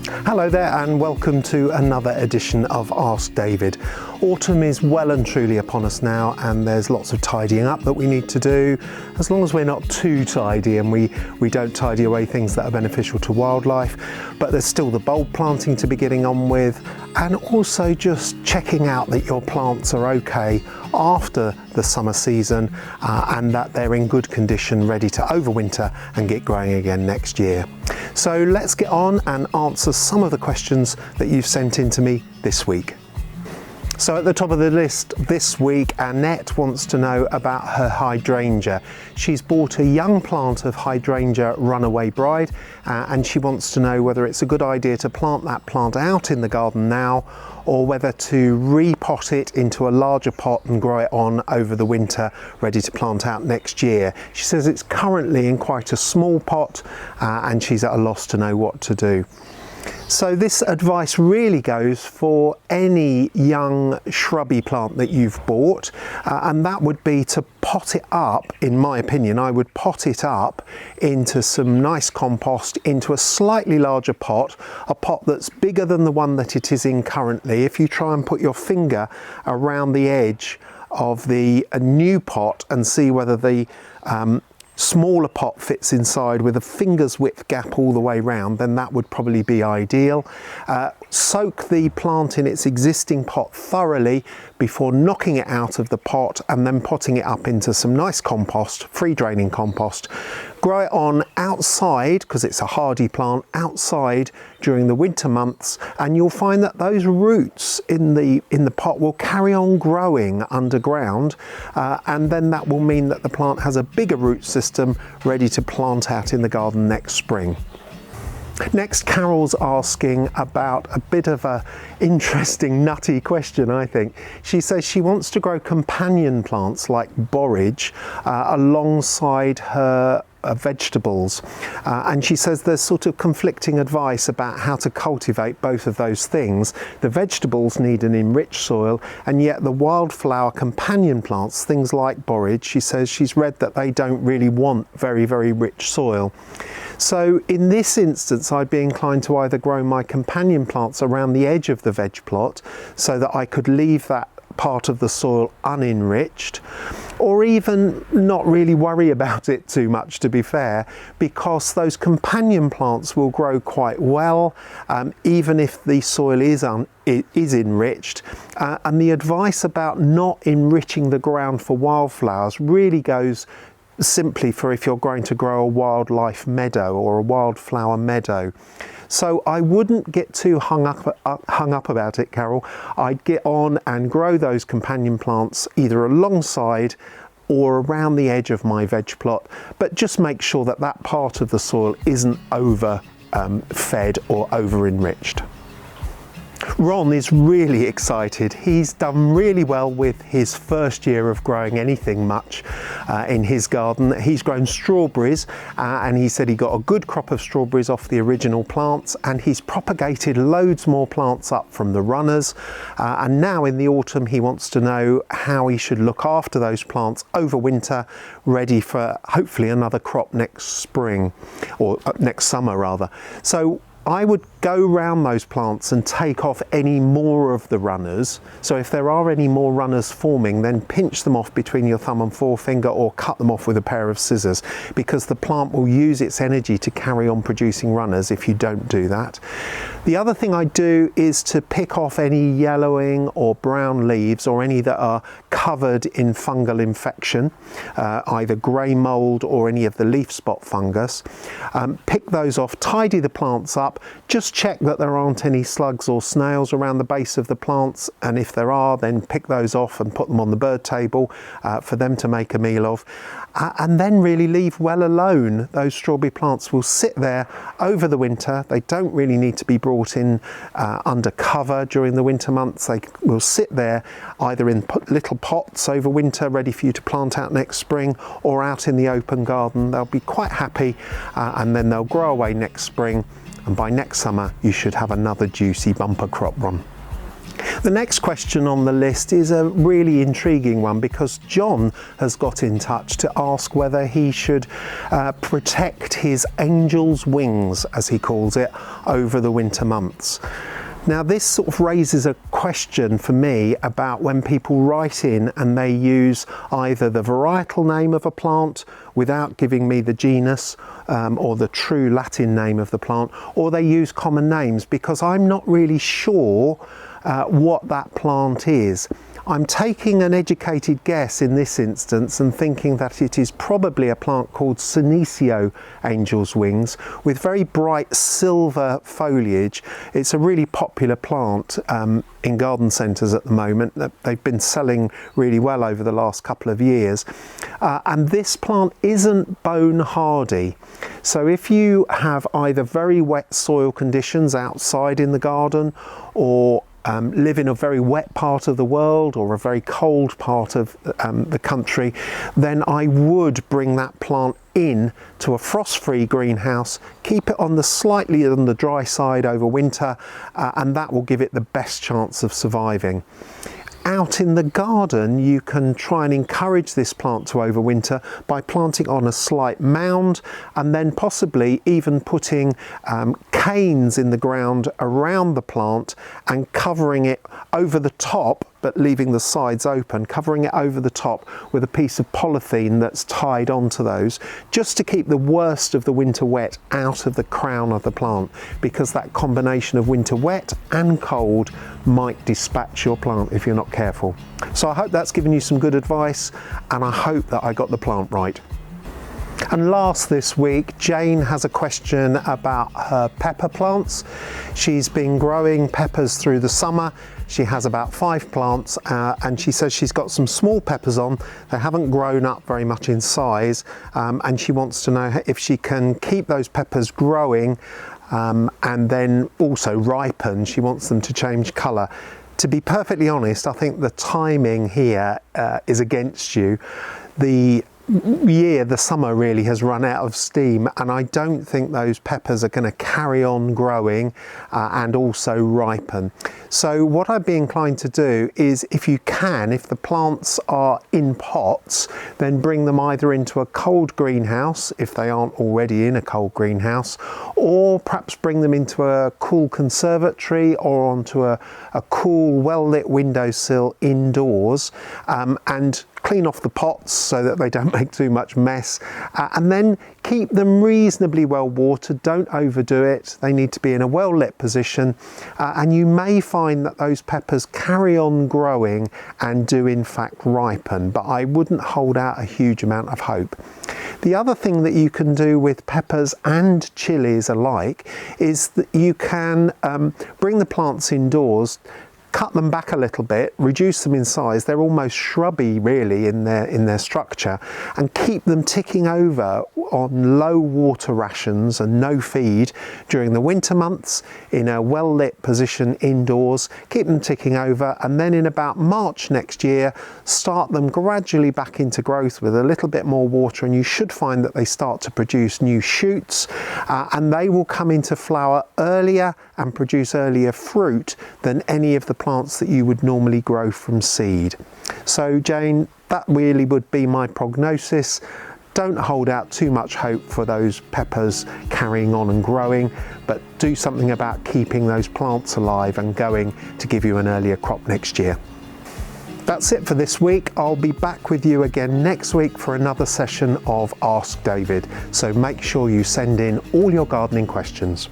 Hello there and welcome to another edition of Ask David. Autumn is well and truly upon us now, and there's lots of tidying up that we need to do, as long as we're not too tidy and we don't tidy away things that are beneficial to wildlife. But there's still the bulb planting to be getting on with, and also just checking out that your plants are okay after the summer season and that they're in good condition, ready to overwinter and get growing again next year. So let's get on and answer some of the questions that you've sent in to me this week. So at the top of the list this week, Annette wants to know about her hydrangea. She's bought a young plant of hydrangea Runaway Bride and she wants to know whether it's a good idea to plant that plant out in the garden now, or whether to repot it into a larger pot and grow it on over the winter, ready to plant out next year. She says it's currently in quite a small pot and she's at a loss to know what to do. So this advice really goes for any young shrubby plant that you've bought, and that would be to pot it up. In my opinion, I would pot it up into some nice compost, into a slightly larger pot, a pot that's bigger than the one that it is in currently. If you try and put your finger around the edge of the new pot and see whether the smaller pot fits inside with a finger's width gap all the way round, then that would probably be ideal. Soak the plant in its existing pot thoroughly before knocking it out of the pot and then potting it up into some nice compost, free draining compost. Grow it on outside, because it's a hardy plant, outside during the winter months, and you'll find that those roots in the pot will carry on growing underground, and then that will mean that the plant has a bigger root system ready to plant out in the garden next spring. Next, Carol's asking about a bit of a interesting, nutty question, I think. She says she wants to grow companion plants like borage alongside her vegetables, and she says there's sort of conflicting advice about how to cultivate both of those things. The vegetables need an enriched soil, and yet the wildflower companion plants, things like borage, she says she's read that they don't really want very, very rich soil. So in this instance, I'd be inclined to either grow my companion plants around the edge of the veg plot so that I could leave that part of the soil unenriched, or even not really worry about it too much, to be fair, because those companion plants will grow quite well even if the soil is enriched. And the advice about not enriching the ground for wildflowers really goes simply for if you're going to grow a wildlife meadow or a wildflower meadow. So I wouldn't get too hung up about it, Carol. I'd get on and grow those companion plants either alongside or around the edge of my veg plot, but just make sure that that part of the soil isn't over fed or over enriched. Ron is really excited. He's done really well with his first year of growing anything much in his garden. He's grown strawberries and he said he got a good crop of strawberries off the original plants, and he's propagated loads more plants up from the runners, and now in the autumn he wants to know how he should look after those plants over winter, ready for hopefully another crop next spring, or next summer rather. So I would go round those plants and take off any more of the runners. So if there are any more runners forming, then pinch them off between your thumb and forefinger or cut them off with a pair of scissors, because the plant will use its energy to carry on producing runners if you don't do that. The other thing I do is to pick off any yellowing or brown leaves, or any that are covered in fungal infection, either grey mould or any of the leaf spot fungus. Pick those off, tidy the plants up, just check that there aren't any slugs or snails around the base of the plants, and if there are, then pick those off and put them on the bird table for them to make a meal of. And then really leave well alone. Those strawberry plants will sit there over the winter. They don't really need to be brought in under cover during the winter months. They will sit there either in little pots over winter, ready for you to plant out next spring, or out in the open garden. They'll be quite happy and then they'll grow away next spring, and by next summer you should have another juicy bumper crop run. The next question on the list is a really intriguing one because John has got in touch to ask whether he should protect his angel's wings, as he calls it, over the winter months. Now this sort of raises a question for me about when people write in and they use either the varietal name of a plant without giving me the genus or the true Latin name of the plant, or they use common names, because I'm not really sure what that plant is. I'm taking an educated guess in this instance and thinking that it is probably a plant called Senecio angel's wings with very bright silver foliage. It's a really popular plant in garden centres at the moment. They've been selling really well over the last couple of years. And this plant isn't bone hardy. So if you have either very wet soil conditions outside in the garden, or live in a very wet part of the world or a very cold part of the country, then I would bring that plant in to a frost-free greenhouse, keep it on the slightly on the dry side over winter, and that will give it the best chance of surviving. Out in the garden, you can try and encourage this plant to overwinter by planting on a slight mound and then possibly even putting canes in the ground around the plant and covering it over the top, but leaving the sides open, covering it over the top with a piece of polythene that's tied onto those, just to keep the worst of the winter wet out of the crown of the plant, because that combination of winter wet and cold might dispatch your plant if you're not careful. So I hope that's given you some good advice, and I hope that I got the plant right. And last this week, Jane has a question about her pepper plants. She's been growing peppers through the summer. She has about 5 plants and she says she's got some small peppers on. They haven't grown up very much in size, and she wants to know if she can keep those peppers growing and then also ripen. She wants them to change colour. To be perfectly honest, I think the timing here is against you. The summer really has run out of steam, and I don't think those peppers are going to carry on growing and also ripen. So what I'd be inclined to do is, if you can, if the plants are in pots, then bring them either into a cold greenhouse if they aren't already in a cold greenhouse, or perhaps bring them into a cool conservatory or onto a cool, well-lit windowsill indoors, and clean off the pots so that they don't make too much mess, and then keep them reasonably well watered. Don't overdo it. They need to be in a well lit position, and you may find that those peppers carry on growing and do in fact ripen, but I wouldn't hold out a huge amount of hope. The other thing that you can do with peppers and chilies alike is that you can bring the plants indoors, cut them back a little bit, reduce them in size. They're almost shrubby really in their structure, and keep them ticking over on low water rations and no feed during the winter months in a well lit position indoors. Keep them ticking over, and then in about March next year start them gradually back into growth with a little bit more water, and you should find that they start to produce new shoots, and they will come into flower earlier and produce earlier fruit than any of the plants that you would normally grow from seed. So Jane, that really would be my prognosis. Don't hold out too much hope for those peppers carrying on and growing, but do something about keeping those plants alive and going to give you an earlier crop next year. That's it for this week. I'll be back with you again next week for another session of Ask David. So make sure you send in all your gardening questions.